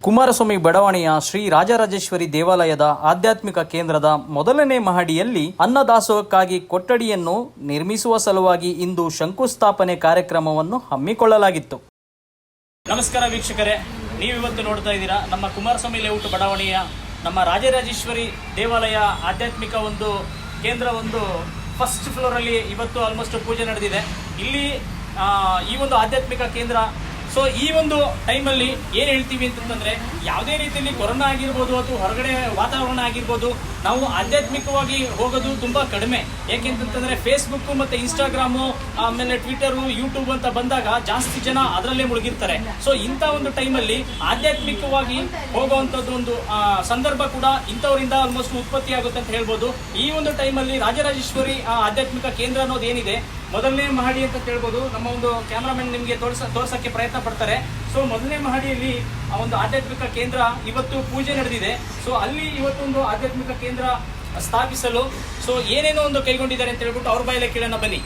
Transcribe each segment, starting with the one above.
ಕುಮಾರಸ್ವಾಮಿ ಬಡಾವಣೆಯ ಶ್ರೀ ರಾಜರಾಜೇಶ್ವರಿ ದೇವಾಲಯದ ಆಧ್ಯಾತ್ಮಿಕ ಕೇಂದ್ರದ ಮೊದಲನೇ ಮಹಡಿಯಲ್ಲಿ ಅನ್ನದಾಸೋಹಕ್ಕಾಗಿ ಕೊಠಡಿಯನ್ನು ನಿರ್ಮಿಸುವ ಸಲುವಾಗಿ ಇಂದು ಶಂಕುಸ್ಥಾಪನೆ ಕಾರ್ಯಕ್ರಮವನ್ನು ಹಮ್ಮಿಕೊಳ್ಳಲಾಗಿತ್ತು. ನಮಸ್ಕಾರ ವೀಕ್ಷಕರೇ, ನೀವಿವತ್ತು ನೋಡ್ತಾ ಇದ್ದೀರಾ ನಮ್ಮ ಕುಮಾರಸ್ವಾಮಿ ಲೇಔಟ್ ಬಡಾವಣೆಯ ನಮ್ಮ ರಾಜರಾಜೇಶ್ವರಿ ದೇವಾಲಯ ಆಧ್ಯಾತ್ಮಿಕ ಒಂದು ಕೇಂದ್ರ ಒಂದು ಫಸ್ಟ್ ಫ್ಲೋರಲ್ಲಿ ಇವತ್ತು ಆಲ್ಮೋಸ್ಟ್ ಪೂಜೆ ನಡೆದಿದೆ. ಇಲ್ಲಿ ಈ ಒಂದು ಆಧ್ಯಾತ್ಮಿಕ ಕೇಂದ್ರ ಈ ಒಂದು ಟೈಮಲ್ಲಿ ಏನು ಹೇಳ್ತೀವಿ ಅಂತಂದರೆ, ಯಾವುದೇ ರೀತಿಯಲ್ಲಿ ಕೊರೋನಾ ಆಗಿರ್ಬೋದು ಅಥವಾ ಹೊರಗಡೆ ವಾತಾವರಣ ಆಗಿರ್ಬೋದು, ನಾವು ಆಧ್ಯಾತ್ಮಿಕವಾಗಿ ಹೋಗೋದು ತುಂಬ ಕಡಿಮೆ. ಏಕೆಂತಂದರೆ ಫೇಸ್ಬುಕ್ಕು ಮತ್ತು ಇನ್ಸ್ಟಾಗ್ರಾಮು, ಆಮೇಲೆ ಟ್ವಿಟರು, ಯೂಟ್ಯೂಬ್ ಅಂತ ಬಂದಾಗ ಜಾಸ್ತಿ ಜನ ಅದರಲ್ಲೇ ಮುಳುಗಿರ್ತಾರೆ. ಇಂಥ ಒಂದು ಟೈಮಲ್ಲಿ ಆಧ್ಯಾತ್ಮಿಕವಾಗಿ ಹೋಗುವಂಥದ್ದು ಒಂದು ಸಂದರ್ಭ ಕೂಡ ಇಂಥವರಿಂದ ಆಲ್ಮೋಸ್ಟ್ ಉತ್ಪತ್ತಿ ಆಗುತ್ತೆ ಅಂತ ಹೇಳ್ಬೋದು. ಈ ಒಂದು ಟೈಮಲ್ಲಿ ರಾಜರಾಜೇಶ್ವರಿ ಆಧ್ಯಾತ್ಮಿಕ ಕೇಂದ್ರ ಅನ್ನೋದು ಏನಿದೆ, ಮೊದಲನೇ ಮಹಡಿ ಅಂತ ಹೇಳ್ಬೋದು. ನಮ್ಮ ಒಂದು ಕ್ಯಾಮ್ರಾಮನ್ ನಿಮಗೆ ತೋರ್ಸಕ್ಕೆ ಪ್ರಯತ್ನ ಪಡ್ತಾರೆ. ಮೊದಲನೇ ಮಹಡಿಯಲ್ಲಿ ಒಂದು ಆಧ್ಯಾತ್ಮಿಕ ಕೇಂದ್ರ ಇವತ್ತು ಪೂಜೆ ನಡೆದಿದೆ. ಅಲ್ಲಿ ಇವತ್ತೊಂದು ಆಧ್ಯಾತ್ಮಿಕ ಕೇಂದ್ರ ಸ್ಥಾಪಿಸಲು ಏನೇನೋ ಒಂದು ಕೈಗೊಂಡಿದ್ದಾರೆ ಅಂತ ಹೇಳ್ಬಿಟ್ಟು ಅವ್ರ ಬಾಯಲ್ಲೇ ಕೇಳೋಣ ಬನ್ನಿ.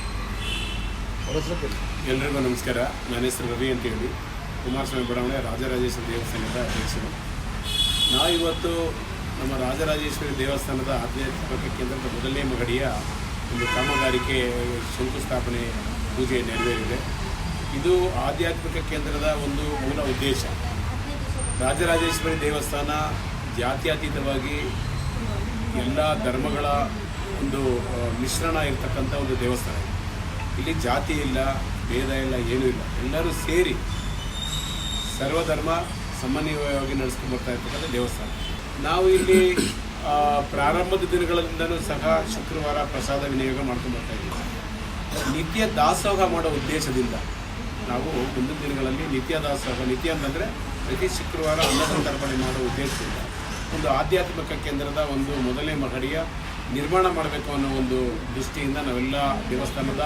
ಎಲ್ರಿಗೂ ನಮಸ್ಕಾರ. ನನ್ನ ಹೆಸರು ರವಿ ಅಂತ ಹೇಳಿ, ಕುಮಾರಸ್ವಾಮಿ ಬಡಾವಣೆ ರಾಜರಾಜೇಶ್ವರಿ ದೇವಸ್ಥಾನದ ಅಧ್ಯಕ್ಷರು. ನಾವಿವತ್ತು ನಮ್ಮ ರಾಜರಾಜೇಶ್ವರಿ ದೇವಸ್ಥಾನದ ಆಧ್ಯಾತ್ಮಿಕ ಕೇಂದ್ರದ ಮೊದಲನೇ ಮಹಡಿಯ ಒಂದು ಕಾಮಗಾರಿಕೆ ಶಂಕುಸ್ಥಾಪನೆ ಪೂಜೆ ನೆರವೇರಿದೆ. ಇದು ಆಧ್ಯಾತ್ಮಿಕ ಕೇಂದ್ರದ ಒಂದು ಮೂಲ ಉದ್ದೇಶ. ರಾಜರಾಜೇಶ್ವರಿ ದೇವಸ್ಥಾನ ಜಾತ್ಯತೀತವಾಗಿ ಎಲ್ಲ ಧರ್ಮಗಳ ಒಂದು ಮಿಶ್ರಣ ಇರತಕ್ಕಂಥ ಒಂದು ದೇವಸ್ಥಾನ. ಇಲ್ಲಿ ಜಾತಿ ಇಲ್ಲ, ಭೇದ ಇಲ್ಲ, ಏನೂ ಇಲ್ಲ. ಎಲ್ಲರೂ ಸೇರಿ ಸರ್ವಧರ್ಮ ಸಮನ್ವಯವಾಗಿ ನಡೆಸ್ಕೊಂಡು ಬರ್ತಾ ಇರ್ತಕ್ಕಂಥ ದೇವಸ್ಥಾನ. ನಾವು ಇಲ್ಲಿ ಪ್ರಾರಂಭದ ದಿನಗಳಿಂದಲೂ ಸಹ ಶುಕ್ರವಾರ ಪ್ರಸಾದ ವಿನಿಯೋಗ ಮಾಡ್ಕೊಂಡು ಬರ್ತಾ ಇದ್ದೀವಿ. ನಿತ್ಯ ದಾಸೋಹ ಮಾಡೋ ಉದ್ದೇಶದಿಂದ ನಾವು ಮುಂದಿನ ದಿನಗಳಲ್ಲಿ ನಿತ್ಯ ದಾಸೋಹ, ನಿತ್ಯ ಅಂತಂದರೆ ಪ್ರತಿ ಶುಕ್ರವಾರ ಅನ್ನಸಂತರ್ಪಣೆ ಮಾಡೋ ಉದ್ದೇಶದಿಂದ ಒಂದು ಆಧ್ಯಾತ್ಮಿಕ ಕೇಂದ್ರದ ಒಂದು ಮೊದಲನೇ ಮಹಡಿಯ ನಿರ್ಮಾಣ ಮಾಡಬೇಕು ಅನ್ನೋ ಒಂದು ದೃಷ್ಟಿಯಿಂದ ನಾವೆಲ್ಲ ದೇವಸ್ಥಾನದ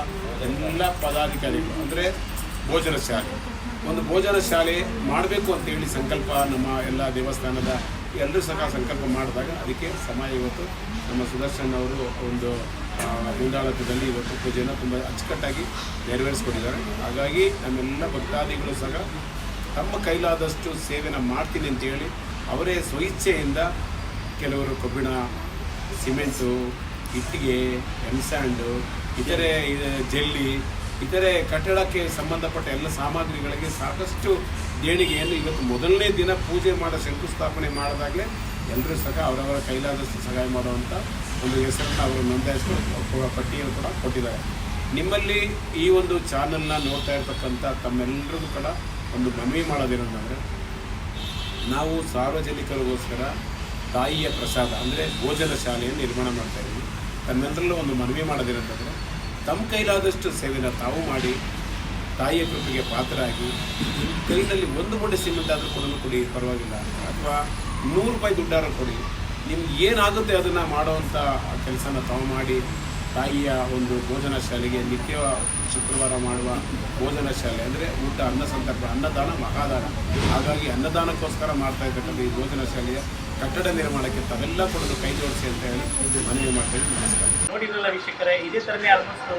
ಎಲ್ಲ ಪದಾಧಿಕಾರಿಗಳು, ಅಂದರೆ ಭೋಜನ ಶಾಲೆ, ಒಂದು ಭೋಜನ ಶಾಲೆ ಮಾಡಬೇಕು ಅಂತೇಳಿ ಸಂಕಲ್ಪ ನಮ್ಮ ಎಲ್ಲ ದೇವಸ್ಥಾನದ ಎಲ್ಲರೂ ಸಹ ಸಂಕಲ್ಪ ಮಾಡಿದಾಗ ಅದಕ್ಕೆ ಸಮಯ ಇವತ್ತು ನಮ್ಮ ಸುದರ್ಶನ್ ಅವರು ಒಂದು ಮುಂದಾಳತ್ವದಲ್ಲಿ ಇವತ್ತು ಪೂಜೆಯನ್ನು ತುಂಬ ಅಚ್ಚುಕಟ್ಟಾಗಿ ನೆರವೇರಿಸ್ಕೊಂಡಿದ್ದಾರೆ. ಹಾಗಾಗಿ ನಮ್ಮೆಲ್ಲ ಭಕ್ತಾದಿಗಳು ಸಹ ತಮ್ಮ ಕೈಲಾದಷ್ಟು ಸೇವೆನ ಮಾಡ್ತೀನಿ ಅಂತೇಳಿ ಅವರೇ ಸ್ವಇಚ್ಛೆಯಿಂದ ಕೆಲವರು ಕಬ್ಬಿಣ, ಸಿಮೆಂಟು, ಇಟ್ಟಿಗೆ, ಎಂಸ್ಯಾಂಡು, ಇತರೆ ಜಲ್ಲಿ, ಇತರೆ ಕಟ್ಟಡಕ್ಕೆ ಸಂಬಂಧಪಟ್ಟ ಎಲ್ಲ ಸಾಮಗ್ರಿಗಳಿಗೆ ಸಾಕಷ್ಟು ದೇಣಿಗೆಯನ್ನು ಇವತ್ತು ಮೊದಲನೇ ದಿನ ಪೂಜೆ ಮಾಡೋ ಶಂಕುಸ್ಥಾಪನೆ ಮಾಡಿದಾಗಲೇ ಎಲ್ಲರೂ ಸಹ ಅವರವರ ಕೈಲಾದಷ್ಟು ಸಹಾಯ ಮಾಡುವಂಥ ಒಂದು ಹೆಸರನ್ನು ಅವರು ನೋಂದಾಯಿಸಿಕೊಂಡು ಪಟ್ಟಿಯನ್ನು ಕೂಡ ಕೊಟ್ಟಿದ್ದಾರೆ. ನಿಮ್ಮಲ್ಲಿ ಈ ಒಂದು ಚಾನಲ್ನ ನೋಡ್ತಾ ಇರ್ತಕ್ಕಂಥ ತಮ್ಮೆಲ್ಲರಿಗೂ ಕೂಡ ಒಂದು ಮನವಿ ಮಾಡೋದೇನೆಂದರೆ, ನಾವು ಸಾರ್ವಜನಿಕರಿಗೋಸ್ಕರ ತಾಯಿಯ ಪ್ರಸಾದ ಅಂದರೆ ಭೋಜನ ಶಾಲೆಯನ್ನು ನಿರ್ಮಾಣ ಮಾಡ್ತಾಯಿದ್ದೀವಿ. ತಮ್ಮೆಲ್ಲರಲ್ಲೂ ಒಂದು ಮನವಿ ಮಾಡೋದೇನೆಂತಂದರೆ, ತಮ್ಮ ಕೈಲಾದಷ್ಟು ಸೇವೆನ ತಾವು ಮಾಡಿ ತಾಯಿಯ ಕೃಪೆಗೆ ಪಾತ್ರರಾಗಿ ಕೈನಲ್ಲಿ ಒಂದು ಮೂಟೆ ಸಿಮೆಂಟ್ ಆದರೂ ಕೊಡಿ, ಪರವಾಗಿಲ್ಲ, ಅಥವಾ 100 ರೂಪಾಯಿ ದುಡ್ಡಾದ್ರೂ ಕೊಡಿ, ನಿಮ್ಗೆ ಏನಾಗುತ್ತೆ ಅದನ್ನು ಮಾಡೋವಂಥ ಕೆಲಸನ ತಾವು ಮಾಡಿ ತಾಯಿಯ ಒಂದು ಭೋಜನ ಶಾಲೆಗೆ ನಿತ್ಯ ಶುಕ್ರವಾರ ಮಾಡುವ ಭೋಜನ ಶಾಲೆ ಅಂದರೆ ಊಟ, ಅನ್ನದಾನ ಮಹಾದಾನ. ಹಾಗಾಗಿ ಅನ್ನದಾನಕ್ಕೋಸ್ಕರ ಮಾಡ್ತಾ ಇರ್ತಕ್ಕಂಥ ಈ ಭೋಜನ ಶಾಲೆಯ ಕಟ್ಟಡ ನಿರ್ಮಾಣಕ್ಕೆ ತಾವೆಲ್ಲ ಕೊಡೋದು ಕೈ ಜೋಡಿಸಿ ಅಂತ ಹೇಳಿ ಮನವಿ ಮಾಡ್ತೇವೆ. ನಮಸ್ಕಾರ. ನೋಡಿದ್ರಲ್ಲ ವೀಕ್ಷಕರೇ, ಇದೇ ಥರನೇ ಆಲ್ಮೋಸ್ಟ್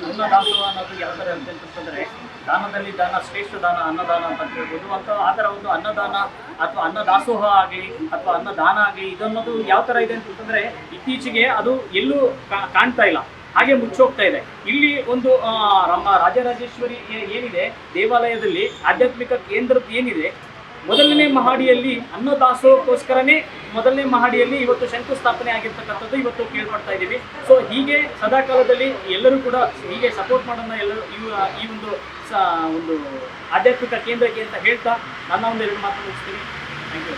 ಅನ್ನದಾಸೋಹ ಅನ್ನೋದು ಯಾವ ಥರ ಅಂತಂತಂದರೆ, ದಾನದಲ್ಲಿ ದಾನ ಶ್ರೇಷ್ಠ ದಾನ ಅನ್ನದಾನ ಅಂತ ಹೇಳ್ಬೋದು. ಅಥವಾ ಆ ಥರ ಒಂದು ಅನ್ನದಾನ ಅಥವಾ ಅನ್ನದಾಸೋಹ ಆಗಲಿ ಅಥವಾ ಅನ್ನದಾನ ಆಗಲಿ ಇದನ್ನೋದು ಯಾವ ಥರ ಇದೆ ಅಂತಂದರೆ, ಇತ್ತೀಚೆಗೆ ಅದು ಎಲ್ಲೂ ಕಾಣ್ತಾ ಇಲ್ಲ, ಹಾಗೆ ಮುಚ್ಚೋಗ್ತಾ ಇದೆ. ಇಲ್ಲಿ ಒಂದು ನಮ್ಮ ರಾಜರಾಜೇಶ್ವರಿ ಏನಿದೆ ದೇವಾಲಯದಲ್ಲಿ ಆಧ್ಯಾತ್ಮಿಕ ಕೇಂದ್ರದ್ದು ಏನಿದೆ, ಮೊದಲನೇ ಮಹಡಿಯಲ್ಲಿ ಅನ್ನದಾಸೋಹಕ್ಕೋಸ್ಕರನೇ ಮೊದಲನೇ ಮಹಡಿಯಲ್ಲಿ ಇವತ್ತು ಶಂಕುಸ್ಥಾಪನೆ ಆಗಿರ್ತಕ್ಕಂಥದ್ದು ಇವತ್ತು ಕೇಳ್ಪಡ್ತಾ ಇದ್ದೀವಿ. ಹೀಗೆ ಸದಾಕಾಲದಲ್ಲಿ ಎಲ್ಲರೂ ಕೂಡ ಹೀಗೆ ಸಪೋರ್ಟ್ ಮಾಡೋಣ ಎಲ್ಲರೂ ಈ ಒಂದು ಆಧ್ಯಾತ್ಮಿಕ ಕೇಂದ್ರಕ್ಕೆ ಅಂತ ಹೇಳ್ತಾ ನನ್ನ ಒಂದು 2 ಮಾತು ಮುಗಿಸ್ತೀನಿ. Thank you.